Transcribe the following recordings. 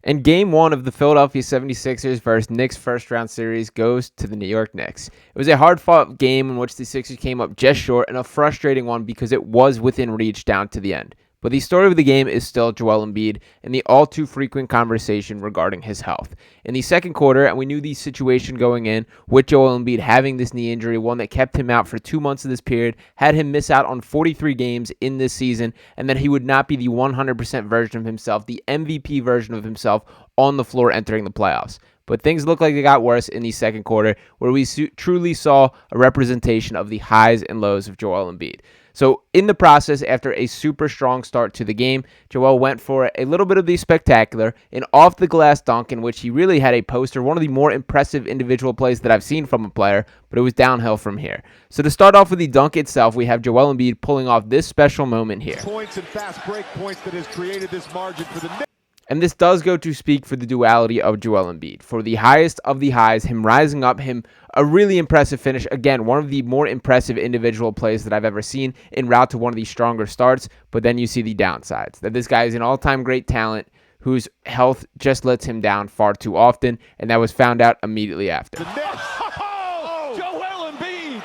And game one of the Philadelphia 76ers versus Knicks first round series goes to the New York Knicks. It was a hard fought game in which the Sixers came up just short, and a frustrating one because it was within reach down to the end. But the story of the game is still Joel Embiid and the all too frequent conversation regarding his health. In the second quarter, and we knew the situation going in with Joel Embiid having this knee injury, one that kept him out for 2 months of this period, had him miss out on 43 games in this season, and that he would not be the 100% version of himself, the MVP version of himself on the floor entering the playoffs. But things look like they got worse in the second quarter, where we truly saw a representation of the highs and lows of Joel Embiid. So in the process, after a super strong start to the game, Joel went for a little bit of the spectacular, an off-the-glass dunk in which he really had a poster, one of the more impressive individual plays that I've seen from a player, but it was downhill from here. So to start off with the dunk itself, we have Joel Embiid pulling off this special moment here. Points and fast break points that has created this margin for the Knicks. And this does go to speak for the duality of Joel Embiid. For the highest of the highs, him rising up, him a really impressive finish. Again, one of the more impressive individual plays that I've ever seen en route to one of the stronger starts. But then you see the downsides. That this guy is an all-time great talent whose health just lets him down far too often. And that was found out immediately after. The Knicks. Oh, Joel Embiid.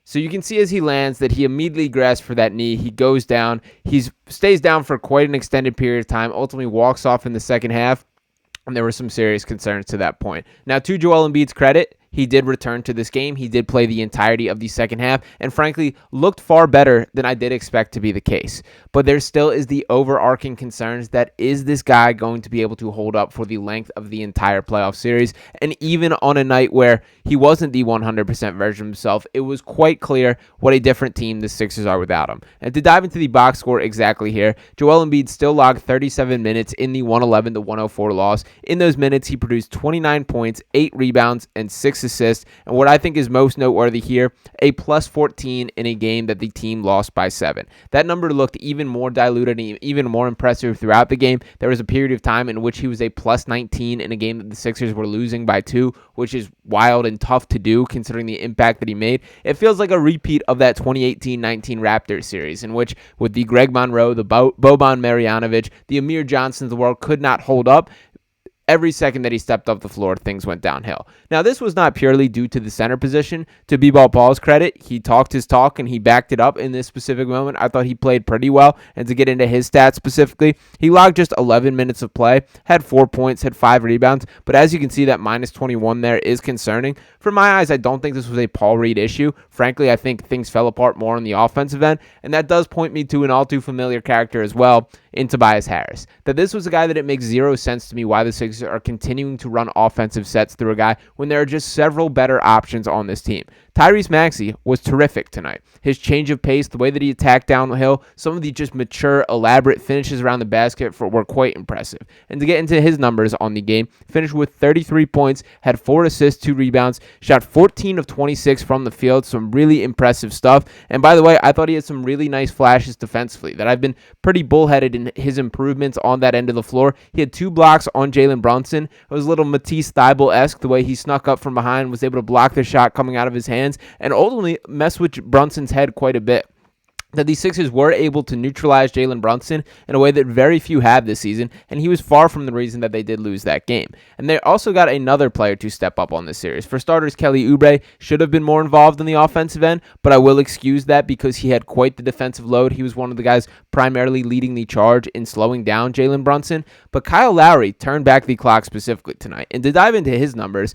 So you can see as he lands that he immediately grasps for that knee. He goes down. He stays down for quite an extended period of time, ultimately walks off in the second half, and there were some serious concerns to that point. Now, to Joel Embiid's credit, he did return to this game. He did play the entirety of the second half and frankly looked far better than I did expect to be the case. But there still is the overarching concerns that is this guy going to be able to hold up for the length of the entire playoff series? And even on a night where he wasn't the 100% version of himself, it was quite clear what a different team the Sixers are without him. And to dive into the box score exactly here, Joel Embiid still logged 37 minutes in the 111-104 loss. In those minutes, he produced 29 points, 8 rebounds, and 6 assists, and what I think is most noteworthy here, a plus 14 in a game that the team lost by 7. That number looked even more diluted and even more impressive throughout the game. There was a period of time in which he was a plus 19 in a game that the Sixers were losing by 2, which is wild and tough to do considering the impact that he made. It feels like a repeat of that 2018-19 Raptors series in which with the Greg Monroe, the Boban Marjanovic, the Amir Johnsons of the world could not hold up. Every second that he stepped off the floor, things went downhill. Now, this was not purely due to the center position. To B-Ball Paul's credit, he talked his talk and he backed it up in this specific moment. I thought he played pretty well. And to get into his stats specifically, he logged just 11 minutes of play, had 4 points, had 5 rebounds. But as you can see, that minus 21 there is concerning. From my eyes, I don't think this was a Paul Reed issue. Frankly, I think things fell apart more on the offensive end. And that does point me to an all too familiar character as well in Tobias Harris. That this was a guy that it makes zero sense to me why the Sixers are continuing to run offensive sets through a guy when there are just several better options on this team. Tyrese Maxey was terrific tonight. His change of pace, the way that he attacked downhill, some of the just mature, elaborate finishes around the basket were quite impressive. And to get into his numbers on the game, finished with 33 points, had 4 assists, 2 rebounds, shot 14 of 26 from the field, some really impressive stuff. And by the way, I thought he had some really nice flashes defensively that I've been pretty bullheaded in his improvements on that end of the floor. He had 2 blocks on Jalen Brunson. It was a little Matisse Thybulle-esque, the way he snuck up from behind, was able to block the shot coming out of his hands, and ultimately mess with Brunson's head quite a bit. That the Sixers were able to neutralize Jalen Brunson in a way that very few have this season, and he was far from the reason that they did lose that game. And they also got another player to step up on this series. For starters, Kelly Oubre should have been more involved in the offensive end, but I will excuse that because he had quite the defensive load. He was one of the guys primarily leading the charge in slowing down Jalen Brunson, but Kyle Lowry turned back the clock specifically tonight. And to dive into his numbers,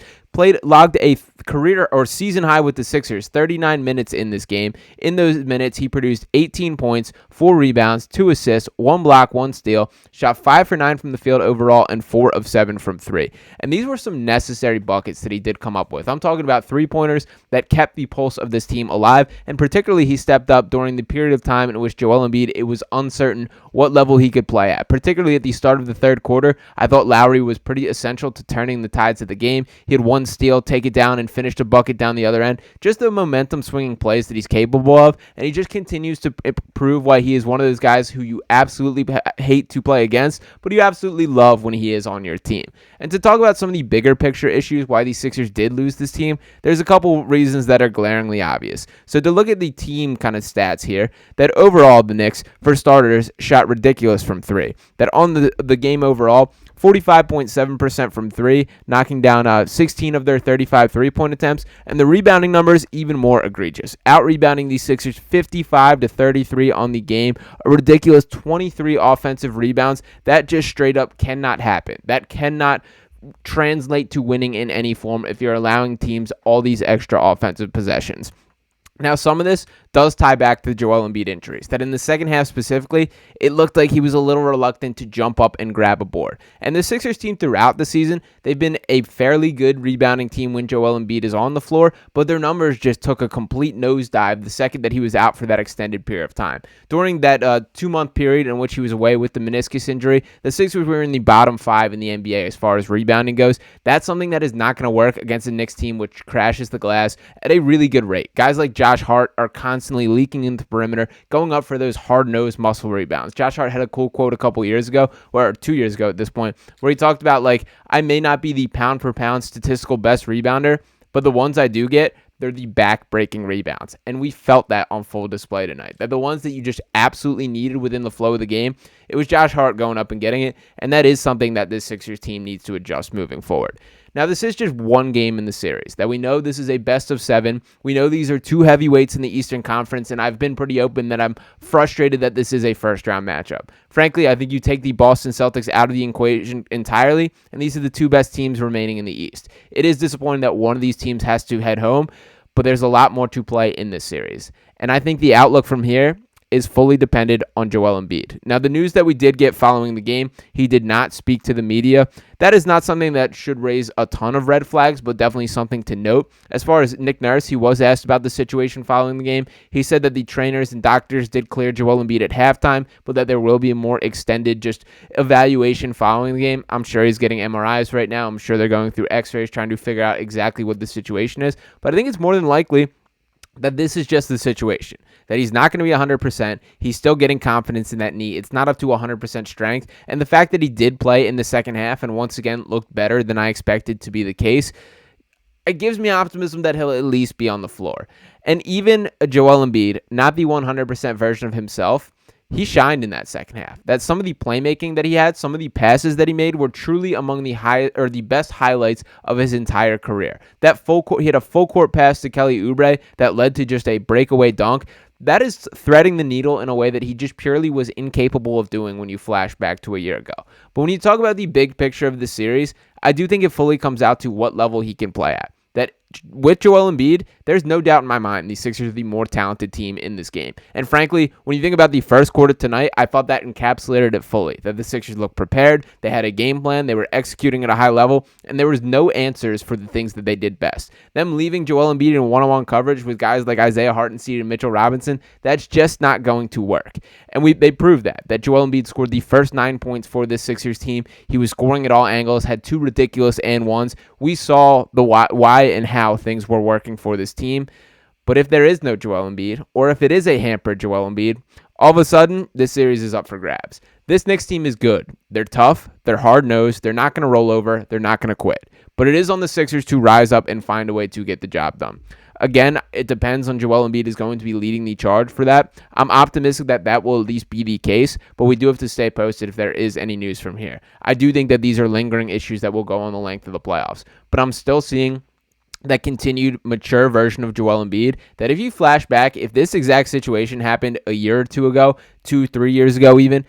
logged a career or season high with the Sixers, 39 minutes in this game. In those minutes, he produced 18 points, 4 rebounds, 2 assists, 1 block, 1 steal, shot 5 for 9 from the field overall, and 4 of 7 from 3. And these were some necessary buckets that he did come up with. I'm talking about 3-pointers that kept the pulse of this team alive, and particularly he stepped up during the period of time in which Joel Embiid, it was uncertain what level he could play at. Particularly at the start of the third quarter, I thought Lowry was pretty essential to turning the tides of the game. He had 1 steal, take it down, and finished a bucket down the other end. Just the momentum swinging plays that he's capable of, and he just continues to prove why he is one of those guys who you absolutely hate to play against, but you absolutely love when he is on your team. And to talk about some of the bigger picture issues why the Sixers did lose this team, there's a couple reasons that are glaringly obvious. So to look at the team kind of stats here, that overall the Knicks, for starters, shot ridiculous from 3. That on the game overall, 45.7% from three, knocking down 16 of their 35 three-point attempts, and the rebounding numbers even more egregious. Out-rebounding these Sixers 55-33 on the game, a ridiculous 23 offensive rebounds. That just straight up cannot happen. That cannot translate to winning in any form if you're allowing teams all these extra offensive possessions. Now, some of this does tie back to the Joel Embiid injuries, that in the second half specifically, it looked like he was a little reluctant to jump up and grab a board. And the Sixers team throughout the season, they've been a fairly good rebounding team when Joel Embiid is on the floor, but their numbers just took a complete nosedive the second that he was out for that extended period of time. During that 2-month period in which he was away with the meniscus injury, the Sixers were in the bottom 5 in the NBA as far as rebounding goes. That's something that is not going to work against a Knicks team which crashes the glass at a really good rate. Guys like Josh Hart are constantly leaking into the perimeter, going up for those hard-nosed muscle rebounds. Josh Hart had a cool quote a couple years ago, or 2 years ago at this point, where he talked about, like, I may not be the pound-for-pound statistical best rebounder, but the ones I do get, they're the back-breaking rebounds. And we felt that on full display tonight. They're the ones that you just absolutely needed within the flow of the game. It was Josh Hart going up and getting it, and that is something that this Sixers team needs to adjust moving forward. Now, this is just one game in the series. That we know this is a best of 7. We know these are two heavyweights in the Eastern Conference, and I've been pretty open that I'm frustrated that this is a first-round matchup. Frankly, I think you take the Boston Celtics out of the equation entirely, and these are the two best teams remaining in the East. It is disappointing that one of these teams has to head home, but there's a lot more to play in this series. And I think the outlook from here is fully dependent on Joel Embiid. Now, the news that we did get following the game, he did not speak to the media. That is not something that should raise a ton of red flags, but definitely something to note. As far as Nick Nurse, he was asked about the situation following the game. He said that the trainers and doctors did clear Joel Embiid at halftime, but that there will be a more extended just evaluation following the game. I'm sure he's getting MRIs right now. I'm sure they're going through x-rays trying to figure out exactly what the situation is. But I think it's more than likely that this is just the situation, that he's not going to be 100%. He's still getting confidence in that knee. It's not up to 100% strength. And the fact that he did play in the second half and once again looked better than I expected to be the case, it gives me optimism that he'll at least be on the floor. And even Joel Embiid, not the 100% version of himself, he shined in that second half. That some of the playmaking that he had, some of the passes that he made were truly among the best highlights of his entire career. He had a full court pass to Kelly Oubre that led to just a breakaway dunk. That is threading the needle in a way that he just purely was incapable of doing when you flash back to a year ago. But when you talk about the big picture of the series, I do think it fully comes out to what level he can play at. That with Joel Embiid, there's no doubt in my mind the Sixers are the more talented team in this game. And frankly, when you think about the first quarter tonight, I thought that encapsulated it fully. That the Sixers looked prepared, they had a game plan, they were executing at a high level, and there was no answers for the things that they did best. Them leaving Joel Embiid in one-on-one coverage with guys like Isaiah Hartenstein and Mitchell Robinson, that's just not going to work. And they proved that Joel Embiid scored the first 9 points for this Sixers team. He was scoring at all angles, had 2 ridiculous and ones. We saw the why and how things were working for this team. But if there is no Joel Embiid, or if it is a hampered Joel Embiid, all of a sudden, this series is up for grabs. This Knicks team is good. They're tough. They're hard-nosed. They're not going to roll over. They're not going to quit. But it is on the Sixers to rise up and find a way to get the job done. Again, it depends on Joel Embiid is going to be leading the charge for that. I'm optimistic that that will at least be the case, but we do have to stay posted if there is any news from here. I do think that these are lingering issues that will go on the length of the playoffs, but I'm still seeing that continued mature version of Joel Embiid, that if you flash back, if this exact situation happened a year or two ago, 2-3 years ago even,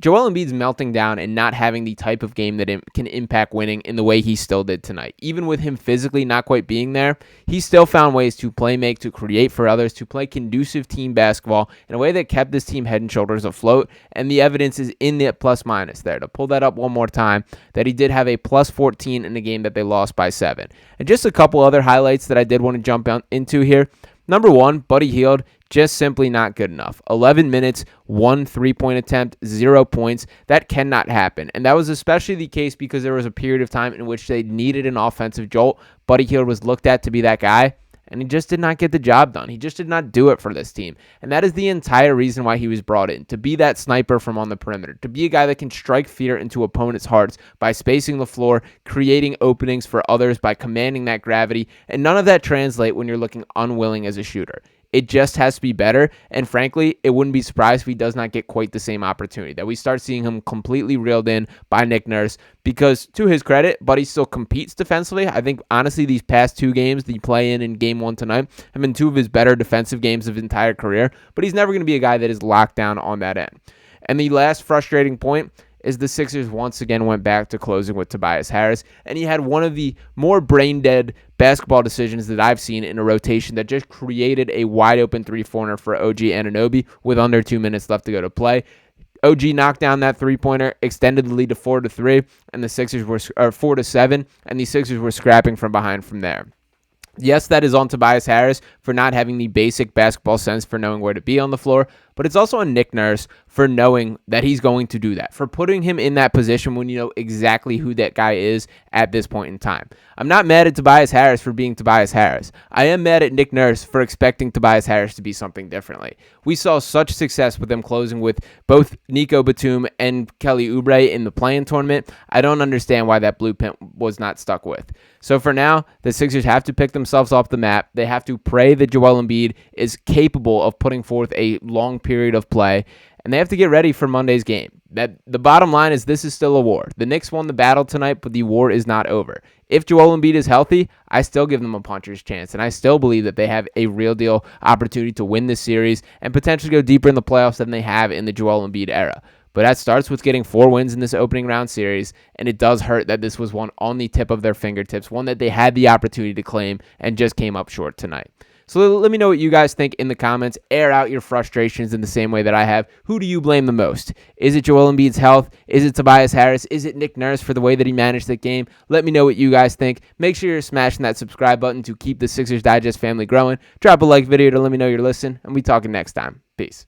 Joel Embiid's melting down and not having the type of game that can impact winning in the way he still did tonight. Even with him physically not quite being there, he still found ways to make, to create for others, to play conducive team basketball in a way that kept this team head and shoulders afloat, and the evidence is in the plus-minus there. To pull that up one more time, that he did have a plus 14 in a game that they lost by 7. And just a couple other highlights that I did want to jump into here. Number 1, Buddy Hield, just simply not good enough. 11 minutes, 1 3-point attempt, 0 points. That cannot happen. And that was especially the case because there was a period of time in which they needed an offensive jolt. Buddy Hield was looked at to be that guy, and he just did not get the job done. He just did not do it for this team. And that is the entire reason why he was brought in, to be that sniper from on the perimeter, to be a guy that can strike fear into opponents' hearts by spacing the floor, creating openings for others by commanding that gravity, and none of that translate when you're looking unwilling as a shooter. It just has to be better. And frankly, it wouldn't be surprised if he does not get quite the same opportunity, that we start seeing him completely reeled in by Nick Nurse, because to his credit, Buddy still competes defensively. I think, honestly, these past 2 games that you play in game 1 tonight have been 2 of his better defensive games of his entire career, but he's never going to be a guy that is locked down on that end. And the last frustrating point is the Sixers once again went back to closing with Tobias Harris, and he had one of the more brain-dead basketball decisions that I've seen in a rotation that just created a wide-open 3-pointer for OG Anunoby with under 2 minutes left to go to play. OG knocked down that 3-pointer, extended the lead to 4-3, and the Sixers were 4-7, and the Sixers were scrapping from behind from there. Yes, that is on Tobias Harris for not having the basic basketball sense for knowing where to be on the floor, but it's also on Nick Nurse for knowing that he's going to do that, for putting him in that position when you know exactly who that guy is at this point in time. I'm not mad at Tobias Harris for being Tobias Harris. I am mad at Nick Nurse for expecting Tobias Harris to be something differently. We saw such success with them closing with both Nico Batum and Kelly Oubre in the play-in tournament. I don't understand why that blueprint was not stuck with. So for now, the Sixers have to pick themselves off the map. They have to pray that Joel Embiid is capable of putting forth a long period of play, and they have to get ready for Monday's game. That the bottom line is this is still a war. The Knicks won the battle tonight, but the war is not over. If Joel Embiid is healthy, I still give them a puncher's chance, and I still believe that they have a real deal opportunity to win this series and potentially go deeper in the playoffs than they have in the Joel Embiid era. But that starts with getting 4 wins in this opening round series, and it does hurt that this was one on the tip of their fingertips, one that they had the opportunity to claim and just came up short tonight. So let me know what you guys think in the comments. Air out your frustrations in the same way that I have. Who do you blame the most? Is it Joel Embiid's health? Is it Tobias Harris? Is it Nick Nurse for the way that he managed the game? Let me know what you guys think. Make sure you're smashing that subscribe button to keep the Sixers Digest family growing. Drop a like video to let me know you're listening, and we talking next time. Peace.